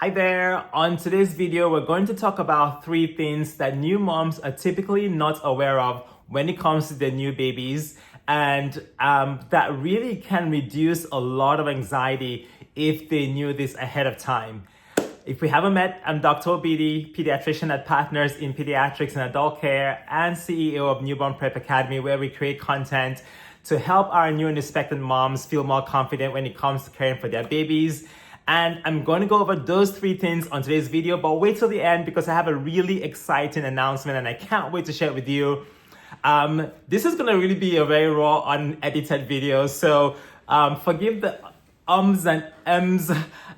Hi there! On today's video, we're going to talk about 3 things that new moms are typically not aware of when it comes to their new babies, and that really can reduce a lot of anxiety if they knew this ahead of time. If we haven't met, I'm Dr. Obidi, pediatrician at Partners in Pediatrics and Adult Care and CEO of Newborn Prep Academy, where we create content to help our new and expectant moms feel more confident when it comes to caring for their babies. And I'm going to go over those 3 things on today's video, but wait till the end because I have a really exciting announcement and I can't wait to share it with you. This is going to really be a very raw, unedited video, so forgive the ums and ems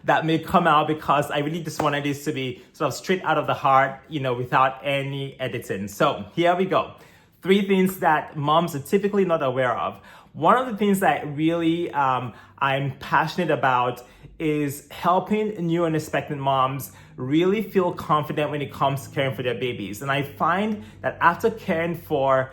that may come out because I really just wanted this to be sort of straight out of the heart, without any editing. So here we go. 3 things that moms are typically not aware of. One of the things that really I'm passionate about is helping new and expectant moms really feel confident when it comes to caring for their babies. And I find that after caring for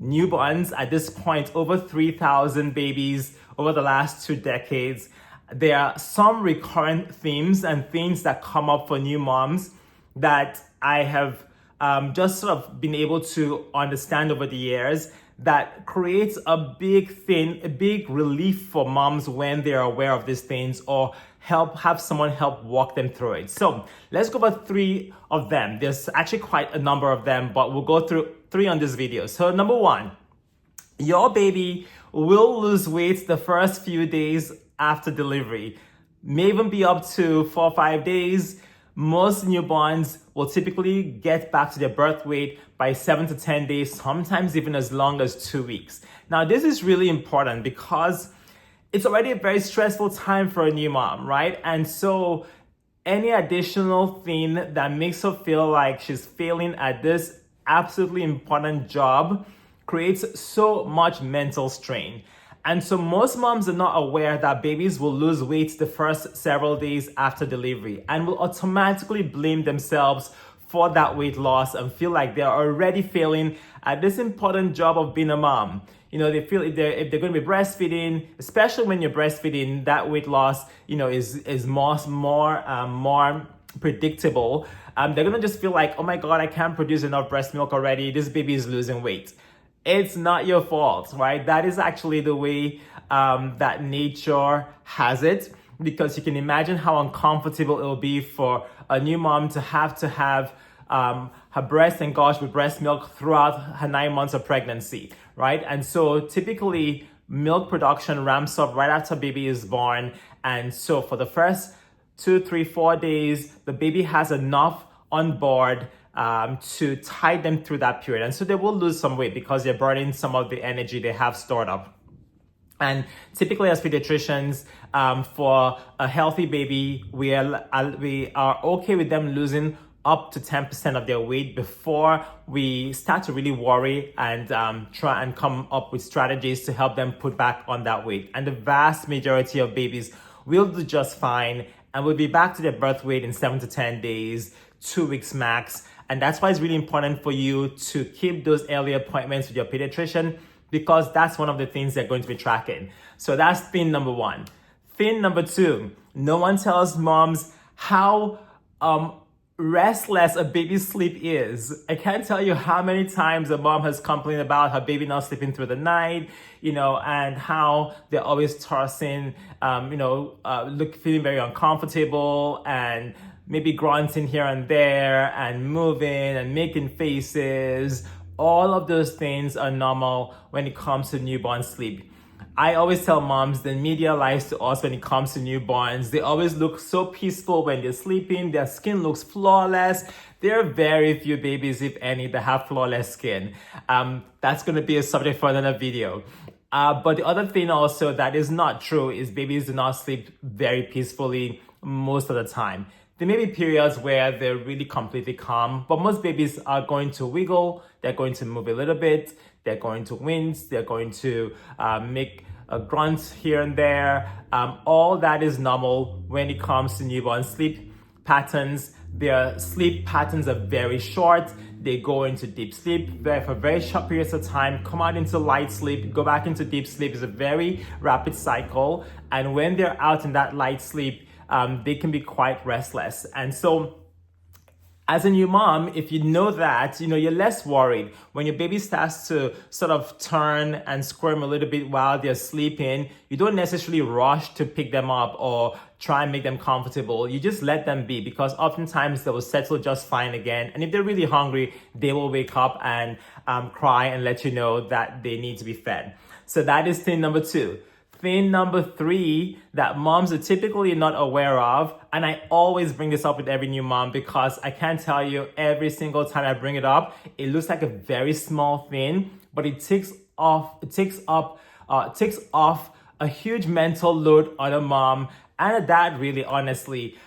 newborns, at this point, over 3,000 babies over the last 2 decades, there are some recurrent themes and things that come up for new moms that I have just sort of been able to understand over the years that creates a big relief for moms when they're aware of these things or have someone help walk them through it. So let's go over 3 of them. There's actually quite a number of them, but we'll go through 3 on this video. So number 1, your baby will lose weight the first few days after delivery, may even be up to 4 or 5 days. Most newborns will typically get back to their birth weight by 7 to 10 days, sometimes even as long as 2 weeks. Now, this is really important because it's already a very stressful time for a new mom, right? And so any additional thing that makes her feel like she's failing at this absolutely important job creates so much mental strain. And so most moms are not aware that babies will lose weight the first several days after delivery and will automatically blame themselves for that weight loss and feel like they're already failing at this important job of being a mom. They feel if they're going to be breastfeeding, especially when you're breastfeeding, that weight loss, is more predictable. They're going to just feel like, oh my God, I can't produce enough breast milk already. This baby is losing weight. It's not your fault, right? That is actually the way that nature has it, because you can imagine how uncomfortable it will be for a new mom to have her breast engorged with breast milk throughout her 9 months of pregnancy, right? And so typically milk production ramps up right after baby is born. And so for the first 2, 3, 4 days, the baby has enough on board to tide them through that period. And so they will lose some weight because they're burning some of the energy they have stored up. And typically as pediatricians, for a healthy baby, we are okay with them losing up to 10% of their weight before we start to really worry and try and come up with strategies to help them put back on that weight. And the vast majority of babies will do just fine and will be back to their birth weight in 7 to 10 days, 2 weeks max. And that's why it's really important for you to keep those early appointments with your pediatrician, because that's one of the things they're going to be tracking. So that's thing number 1. Thing number 2, no one tells moms how restless a baby's sleep is. I can't tell you how many times a mom has complained about her baby not sleeping through the night, and how they're always tossing, feeling very uncomfortable and maybe grunting here and there and moving and making faces. All of those things are normal when it comes to newborn sleep. I always tell moms the media lies to us when it comes to newborns. They always look so peaceful when they're sleeping. Their skin looks flawless. There are very few babies, if any, that have flawless skin. That's going to be a subject for another video. But the other thing also that is not true is babies do not sleep very peacefully most of the time. There may be periods where they're really completely calm, but most babies are going to wiggle, they're going to move a little bit, they're going to wince, they're going to make grunts here and there. All that is normal when it comes to newborn sleep patterns. Their sleep patterns are very short. They go into deep sleep for very short periods of time, come out into light sleep, go back into deep sleep. It's a very rapid cycle. And when they're out in that light sleep, they can be quite restless. And so as a new mom, if you know that, you're less worried. When your baby starts to sort of turn and squirm a little bit while they're sleeping, you don't necessarily rush to pick them up or try and make them comfortable. You just let them be, because oftentimes they will settle just fine again. And if they're really hungry, they will wake up and cry and let you know that they need to be fed. So that is thing number 2. Thing number 3 that moms are typically not aware of, and I always bring this up with every new mom because I can't tell you, every single time I bring it up, it looks like a very small thing, but it takes off a huge mental load on a mom and a dad, really, honestly,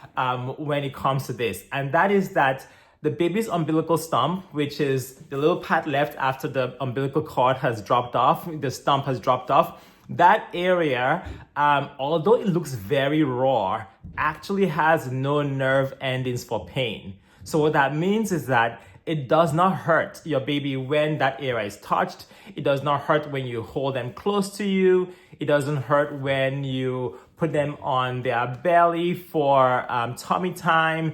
when it comes to this. And that is that the baby's umbilical stump, which is the little part left after the umbilical cord has dropped off, the stump has dropped off, that area, although it looks very raw, actually has no nerve endings for pain. So what that means is that it does not hurt your baby when that area is touched. It does not hurt when you hold them close to you. It doesn't hurt when you put them on their belly for tummy time.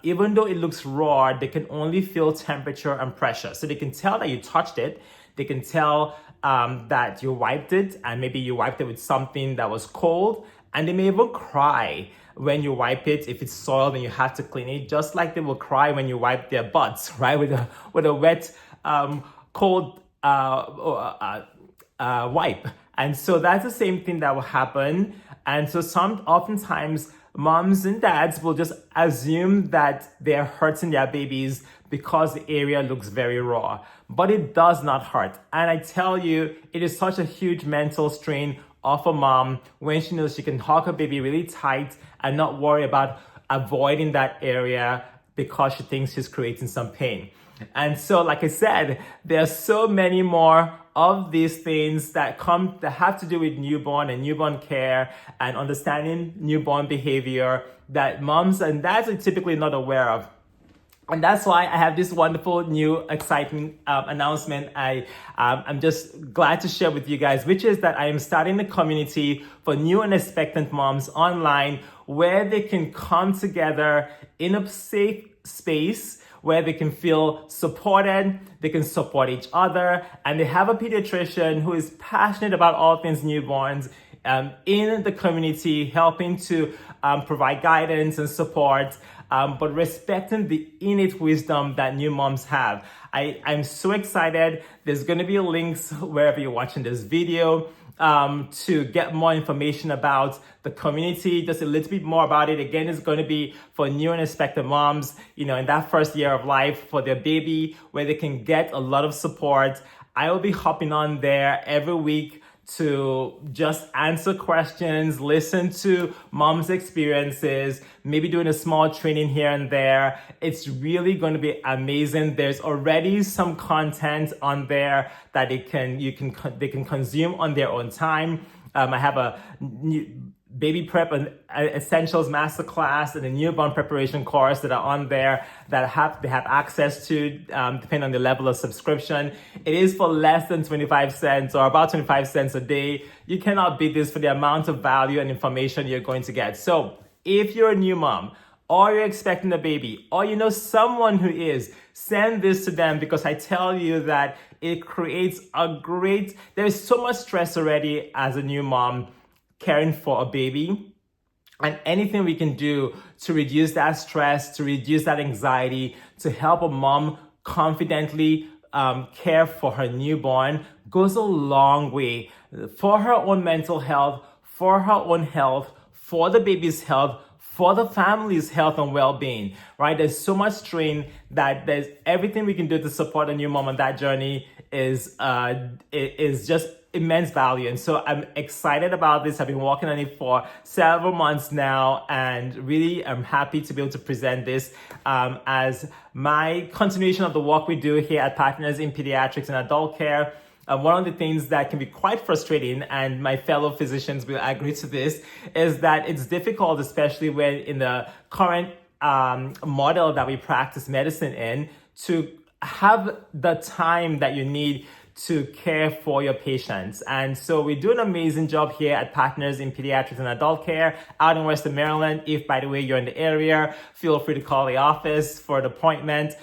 Even though it looks raw, they can only feel temperature and pressure. So they can tell that you touched it. They can tell that you wiped it, and maybe you wiped it with something that was cold, and they may even cry when you wipe it if it's soiled and you have to clean it, just like they will cry when you wipe their butts, right, with a wet, cold wipe. And so that's the same thing that will happen. And so oftentimes moms and dads will just assume that they're hurting their babies because the area looks very raw, but it does not hurt. And I tell you, it is such a huge mental strain of a mom when she knows she can hug her baby really tight and not worry about avoiding that area because she thinks she's creating some pain. And so, like I said, there are so many more of these things that have to do with newborn and newborn care and understanding newborn behavior that moms and dads are typically not aware of. And that's why I have this wonderful new exciting announcement I'm just glad to share with you guys, which is that I am starting a community for new and expectant moms online where they can come together in a safe space where they can feel supported, they can support each other, and they have a pediatrician who is passionate about all things newborns in the community, helping to provide guidance and support, but respecting the innate wisdom that new moms have. I'm so excited. There's going to be links wherever you're watching this video to get more information about the community, just a little bit more about it. Again, it's going to be for new and expectant moms, in that first year of life for their baby, where they can get a lot of support. I will be hopping on there every week to just answer questions, listen to mom's experiences, maybe doing a small training here and there. It's really going to be amazing. There's already some content on there that they can consume on their own time. I have a new baby prep and essentials masterclass and a newborn preparation course that are on there that they have access to depending on the level of subscription. It is for less than 25 cents or about 25 cents a day. You cannot beat this for the amount of value and information you're going to get. So if you're a new mom or you're expecting a baby or you know someone who is, send this to them, because I tell you that it creates there's so much stress already as a new mom caring for a baby, and anything we can do to reduce that stress, to reduce that anxiety, to help a mom confidently care for her newborn goes a long way for her own mental health, for her own health, for the baby's health, for the family's health and well-being, right? There's so much strain that there's everything we can do to support a new mom on that journey is just immense value. And so I'm excited about this. I've been working on it for several months now, and really I'm happy to be able to present this as my continuation of the work we do here at Partners in Pediatrics and Adult Care. One of the things that can be quite frustrating, and my fellow physicians will agree to this, is that it's difficult, especially when in the current model that we practice medicine in, to have the time that you need to care for your patients. And so we do an amazing job here at Partners in Pediatrics and Adult Care out in Western Maryland. If, by the way, you're in the area, feel free to call the office for an appointment.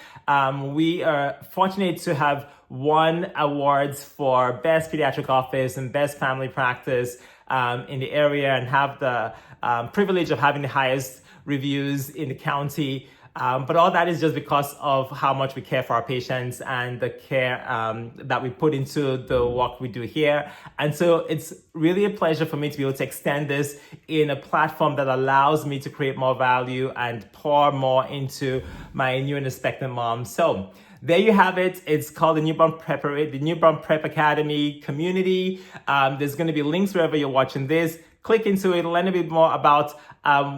We are fortunate to have won awards for Best Pediatric Office and Best Family Practice in the area, and have the privilege of having the highest reviews in the county. But all that is just because of how much we care for our patients and the care that we put into the work we do here. And so it's really a pleasure for me to be able to extend this in a platform that allows me to create more value and pour more into my new and expectant moms. So there you have it. It's called the Newborn Prep Academy community. There's going to be links wherever you're watching this. Click into it, learn a bit more about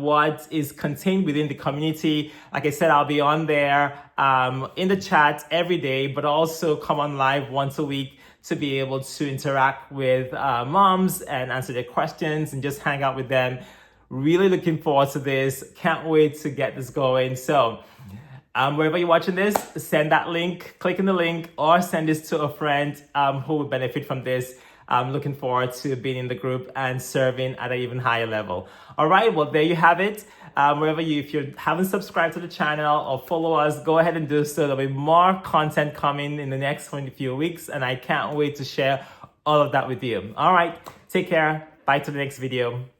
what is contained within the community. Like I said, I'll be on there in the chat every day, but also come on live once a week to be able to interact with moms and answer their questions and just hang out with them. Really looking forward to this. Can't wait to get this going. So wherever you're watching this, send that link, click on the link, or send this to a friend who would benefit from this. I'm looking forward to being in the group and serving at an even higher level. All right, well, there you have it. If you haven't subscribed to the channel or follow us, go ahead and do so. There'll be more content coming in the next few weeks, and I can't wait to share all of that with you. All right, take care. Bye to the next video.